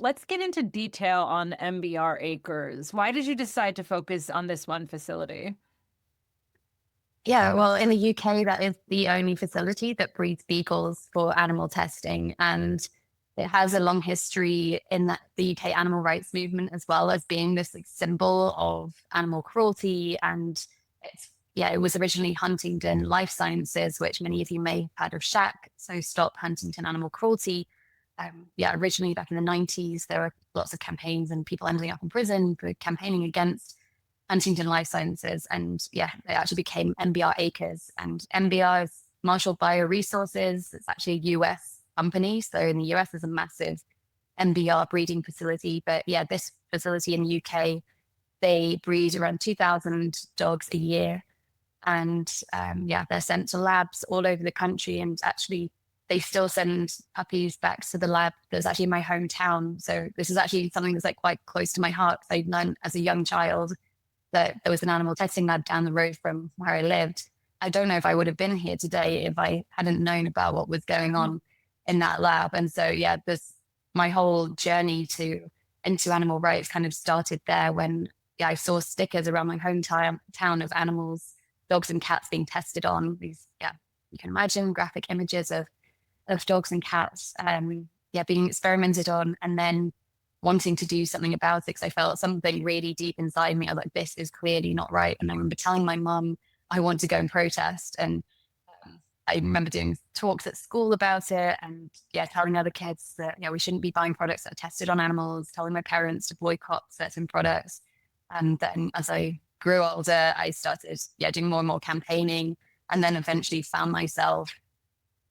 Let's get into detail on MBR Acres. Why did you decide to focus on this one facility? Yeah, well, in the UK, that is the only facility that breeds beagles for animal testing. And it has a long history in the UK animal rights movement, as well as being this like, symbol of animal cruelty. And it was originally Huntingdon Life Sciences, which many of you may have heard of Shack. So Stop Huntington Animal Cruelty. Originally back in the 90s, there were lots of campaigns and people ending up in prison for campaigning against Huntington Life Sciences. And yeah, it actually became MBR Acres. And MBR is Marshall Bioresources. It's actually a US company. So in the US, there's a massive MBR breeding facility. But yeah, this facility in the UK, they breed around 2,000 dogs a year. And they're sent to labs all over the country. And actually, they still send puppies back to the lab that's actually in my hometown. So this is actually something that's like quite close to my heart. I learned as a young child that there was an animal testing lab down the road from where I lived. I don't know if I would have been here today if I hadn't known about what was going on in that lab. And so, yeah, my whole journey into animal rights kind of started there when I saw stickers around my hometown town of animals, dogs and cats being tested on these. Yeah, you can imagine graphic images of dogs and cats, being experimented on, and then wanting to do something about it because I felt something really deep inside me. I was like, this is clearly not right. And I remember telling my mum I want to go and protest. And I remember doing talks at school about it and telling other kids that we shouldn't be buying products that are tested on animals, telling my parents to boycott certain products. And then as I grew older, I started doing more and more campaigning, and then eventually found myself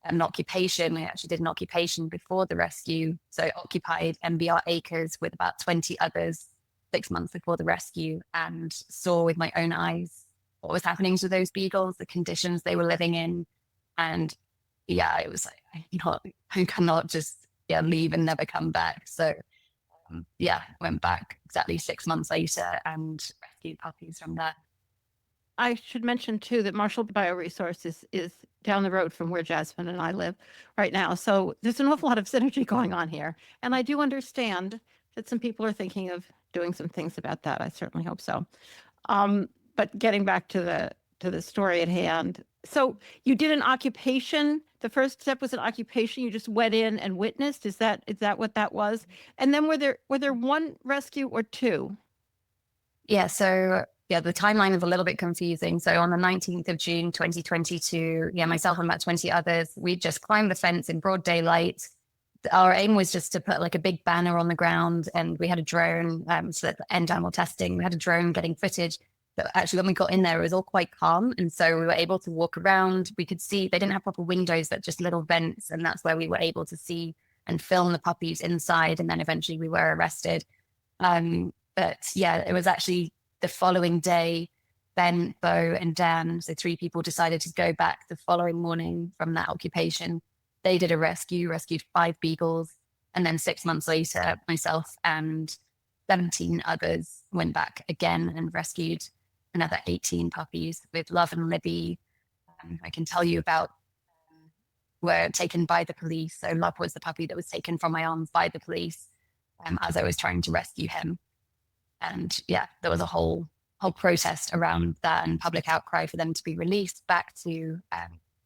an occupation. I actually did an occupation before the rescue. So I occupied MBR Acres with about 20 others 6 months before the rescue, and saw with my own eyes what was happening to those beagles, the conditions they were living in. And it was like, I cannot just leave and never come back. So went back exactly 6 months later and rescued puppies from there. I should mention too that Marshall Bioresources is down the road from where Jasmine and I live right now. So there's an awful lot of synergy going on here. And I do understand that some people are thinking of doing some things about that. I certainly hope so. But getting back to the story at hand. So you did an occupation. The first step was an occupation. You just went in and witnessed. Is that what that was? And then were there one rescue or two? Yeah. So the timeline is a little bit confusing. So on the 19th of June, 2022, myself and about 20 others, we just climbed the fence in broad daylight. Our aim was just to put like a big banner on the ground, and we had a drone, so that end animal testing, we had a drone getting footage. But actually when we got in there, it was all quite calm. And so we were able to walk around. We could see, they didn't have proper windows, but just little vents. And that's where we were able to see and film the puppies inside. And then eventually we were arrested. It was actually the following day, Ben, Bo, and Dan, so 3 people, decided to go back the following morning from that occupation. They did a rescued 5 beagles. And then 6 months later, myself and 17 others went back again and rescued another 18 puppies with Love and Libby. I can tell you about were taken by the police. So Love was the puppy that was taken from my arms by the police as I was trying to rescue him. And there was a whole protest around that and public outcry for them to be released back to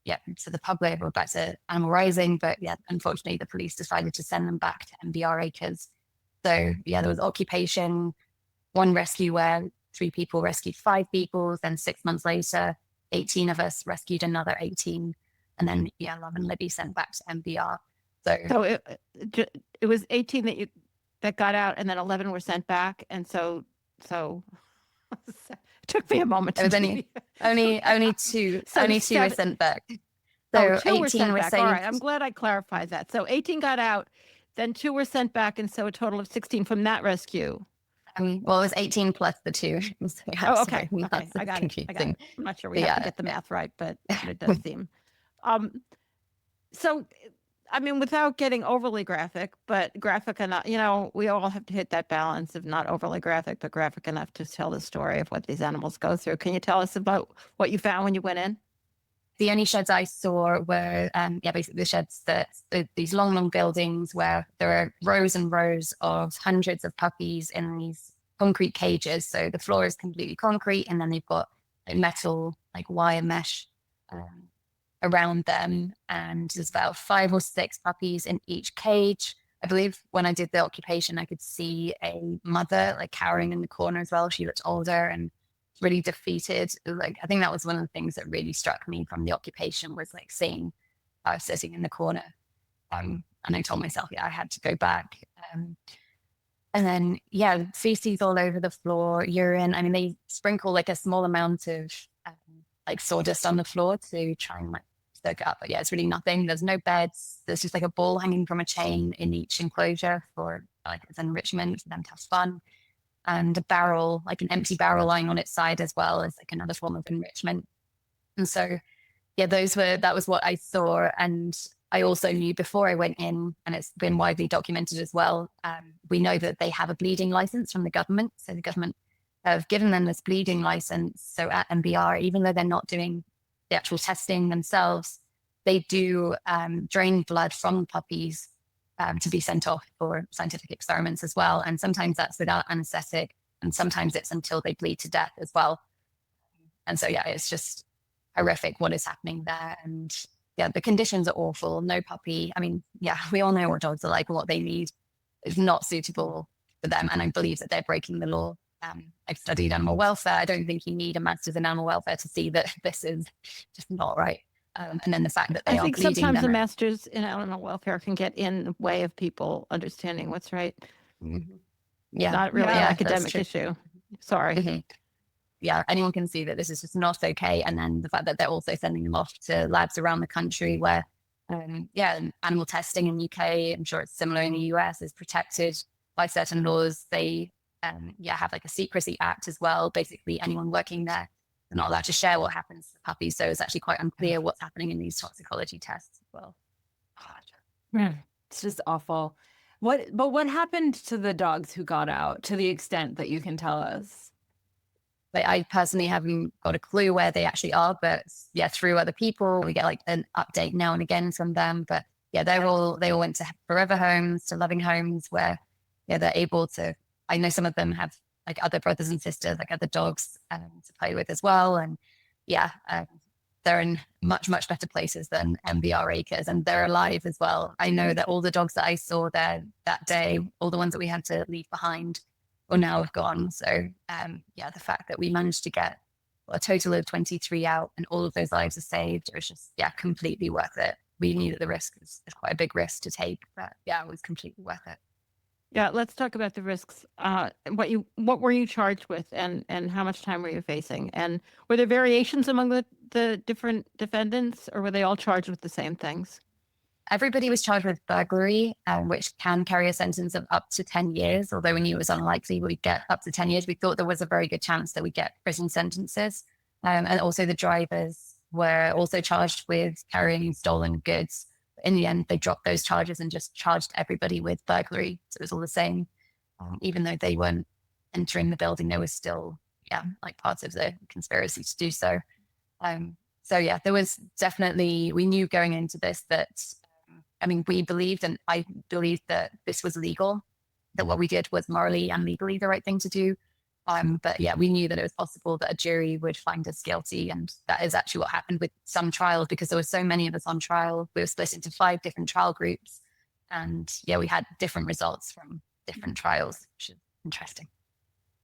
the public, or back to Animal Rising. But unfortunately, the police decided to send them back to MBR Acres. So there was occupation, one rescue where 3 people rescued 5 beagles. Then 6 months later, 18 of us rescued another 18. And then Love and Libby sent back to MBR. So it was 18 that got out, and then 11 were sent back. And so it took me a moment. It was only two. So only 2 were sent back. So 2 were 18 sent were back. saved. All right, I'm glad I clarified that. So 18 got out, then 2 were sent back, and so a total of 16 from that rescue. It was 18 plus the 2. So okay. I got it. I'm not sure we have to get the math right, but it does seem. So, I mean, without getting overly graphic, but graphic enough, we all have to hit that balance of not overly graphic, but graphic enough to tell the story of what these animals go through. Can you tell us about what you found when you went in? the only sheds I saw were, basically the sheds these long buildings where there are rows and rows of hundreds of puppies in these concrete cages. So the floor is completely concrete, and then they've got like metal, like wire mesh around them. And there's about 5 or 6 puppies in each cage. I believe when I did the occupation, I could see a mother like cowering in the corner as well. She looked older and really defeated. Like, I think that was one of the things that really struck me from the occupation, was like seeing her sitting in the corner. And I told myself, I had to go back. And then, feces all over the floor, urine. I mean, they sprinkle like a small amount of like sawdust on the floor to try and like soak it up. But it's really nothing. There's no beds. There's just like a ball hanging from a chain in each enclosure for like as enrichment for them to have fun. And a barrel, like an empty barrel lying on its side as well, as like another form of enrichment. And so, that was what I saw. And I also knew before I went in, and it's been widely documented as well, we know that they have a bleeding license from the government. So the government have given them this bleeding license. So at MBR, even though they're not doing the actual testing themselves, they do drain blood from puppies to be sent off for scientific experiments as well. And sometimes that's without anesthetic, and sometimes it's until they bleed to death as well. And so, it's just horrific what is happening there. And the conditions are awful. No puppy. I mean, we all know what dogs are like, what they need is not suitable for them. And I believe that they're breaking the law. I've studied animal welfare. I don't think you need a master's in animal welfare to see that this is just not right. And then the fact that they I are think bleeding sometimes them the masters in animal welfare can get in the way of people understanding what's right. Not really an academic issue. Sorry. Anyone can see that this is just not okay. And then the fact that they're also sending them off to labs around the country where, animal testing in UK, I'm sure it's similar in the US, is protected by certain laws. They, have like a secrecy act as well. Basically, anyone working there, they're not allowed to share what happens to the puppies. So it's actually quite unclear what's happening in these toxicology tests as well. It's just awful. What happened to the dogs who got out, to the extent that you can tell us? Like, I personally haven't got a clue where they actually are, but through other people, we get like an update now and again from them. But they all went to forever homes, to loving homes where they're able to. I know some of them have like other brothers and sisters, like other dogs to play with as well. And they're in much better places than MBR Acres, and they're alive as well. I know that all the dogs that I saw there that day, all the ones that we had to leave behind, or now have gone. So the fact that we managed to get a total of 23 out and all of those lives are saved, it was just completely worth it. We knew that the risk is quite a big risk to take, but it was completely worth it. Let's talk about the risks. What were you charged with, and how much time were you facing? And were there variations among the different defendants, or were they all charged with the same things? Everybody was charged with burglary, which can carry a sentence of up to 10 years. Although we knew it was unlikely we'd get up to 10 years, we thought there was a very good chance that we'd get prison sentences. And also the drivers were also charged with carrying stolen goods. In the end, they dropped those charges and just charged everybody with burglary. So it was all the same. Even though they weren't entering the building, they were still, like parts of the conspiracy to do so. There was definitely, we knew going into this that, we believed, and I believed, that this was legal, that what we did was morally and legally the right thing to do. But we knew that it was possible that a jury would find us guilty. And that is actually what happened with some trials, because there were so many of us on trial. We were split into 5 different trial groups. And we had different results from different trials, which is interesting.